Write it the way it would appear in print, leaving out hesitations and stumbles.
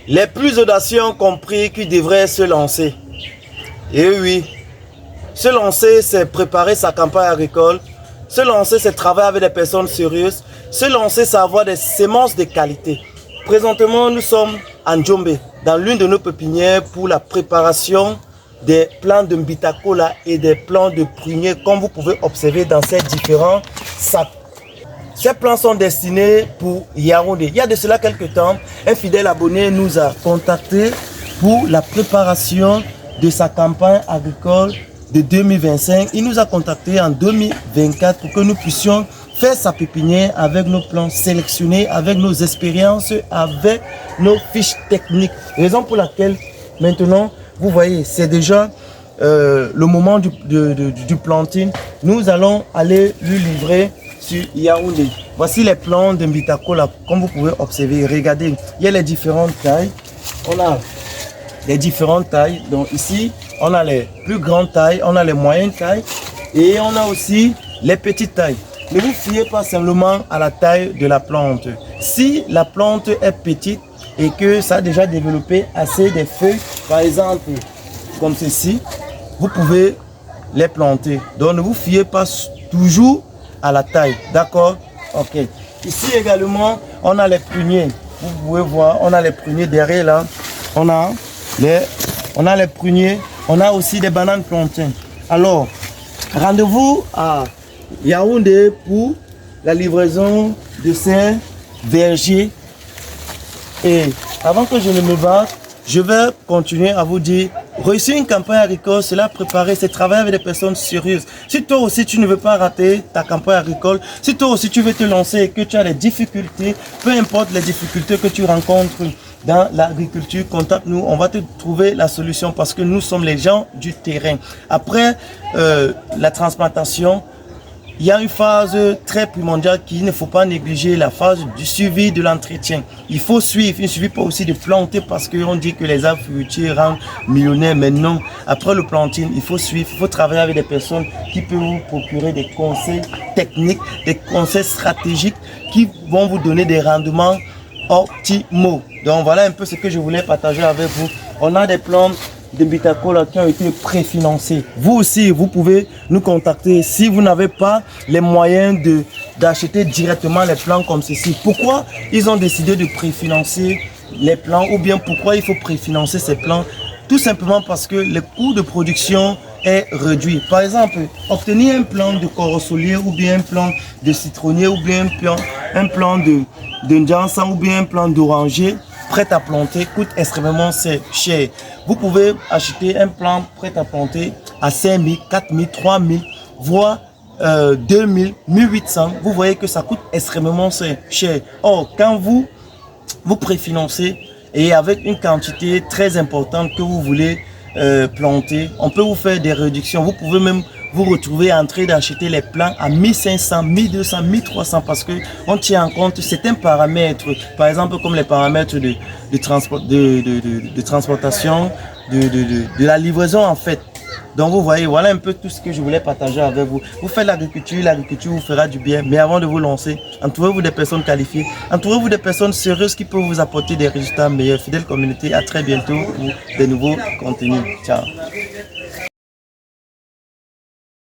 Les plus audacieux ont compris qu'ils devraient se lancer. Et oui, se lancer, c'est préparer sa campagne agricole. Se lancer, c'est travailler avec des personnes sérieuses. Se lancer, c'est avoir des semences de qualité. Présentement, nous sommes en Djombe, dans l'une de nos pépinières pour la préparation des plants de Mbitakola et des plants de prunier, comme vous pouvez observer dans ces différents sacs. Ces plants sont destinés pour Yaoundé. Il y a de cela quelques temps, un fidèle abonné nous a contacté pour la préparation de sa campagne agricole de 2025. Il nous a contacté en 2024 pour que nous puissions faire sa pépinière avec nos plants sélectionnés, avec nos expériences, avec nos fiches techniques. Raison pour laquelle maintenant, vous voyez, c'est déjà le moment du planting. Nous allons aller lui livrer sur Yaoundé. Voici les plants de Mbitakola, comme vous pouvez observer. Regardez, il y a les différentes tailles. On a les différentes tailles. Donc ici, on a les plus grandes tailles, on a les moyennes tailles et on a aussi les petites tailles. Ne vous fiez pas simplement à la taille de la plante. Si la plante est petite et que ça a déjà développé assez de feuilles, par exemple comme ceci, vous pouvez les planter. Donc ne vous fiez pas toujours à la taille, d'accord? Ok. Ici également, on a les pruniers. Vous pouvez voir, on a les pruniers derrière là. On a les pruniers. On a aussi des bananes plantains. Alors, rendez-vous à Yaoundé pour la livraison de ces vergers. Et avant que je ne me batte, je vais continuer à vous dire, réussir une campagne agricole, c'est la préparer, c'est travailler avec des personnes sérieuses. Si toi aussi tu ne veux pas rater ta campagne agricole, si toi aussi tu veux te lancer et que tu as des difficultés, peu importe les difficultés que tu rencontres dans l'agriculture, contacte-nous, on va te trouver la solution parce que nous sommes les gens du terrain. Après la transplantation, il y a une phase très primordiale qu'il ne faut pas négliger, la phase du suivi de l'entretien. Il faut suivre, il ne suffit pas aussi de planter parce qu'on dit que les arbres fruitiers rendent millionnaires. Mais non, après le planting, il faut suivre, il faut travailler avec des personnes qui peuvent vous procurer des conseils techniques, des conseils stratégiques qui vont vous donner des rendements optimaux. Donc voilà un peu ce que je voulais partager avec vous. On a des plans de Mbitakola qui ont été préfinancés. Vous aussi, vous pouvez nous contacter si vous n'avez pas les moyens d'acheter directement les plans comme ceci. Pourquoi ils ont décidé de préfinancer les plans ou bien pourquoi il faut préfinancer ces plans? Tout simplement parce que le coût de production est réduit. Par exemple, obtenir un plan de corosolier ou bien un plan de citronnier ou bien un plan de Njansan ou bien un plan d'oranger prêt à planter coûte extrêmement cher. Vous pouvez acheter un plant prêt à planter à 5 000, 4 000, 3 000, voire 2 000, 1 800. Vous voyez que ça coûte extrêmement cher. Or, quand vous préfinancez et avec une quantité très importante que vous voulez planter, on peut vous faire des réductions. Vous pouvez même vous retrouver en train d'acheter les plants à 1500, 1200, 1300 parce que on tient en compte certains paramètres, par exemple comme les paramètres de transportation, de la livraison en fait. Donc vous voyez, voilà un peu tout ce que je voulais partager avec vous. Vous faites l'agriculture vous fera du bien. Mais avant de vous lancer, entourez-vous des personnes qualifiées, entourez-vous des personnes sérieuses qui peuvent vous apporter des résultats meilleurs. Fidèle communauté, à très bientôt pour de nouveaux contenus. Ciao.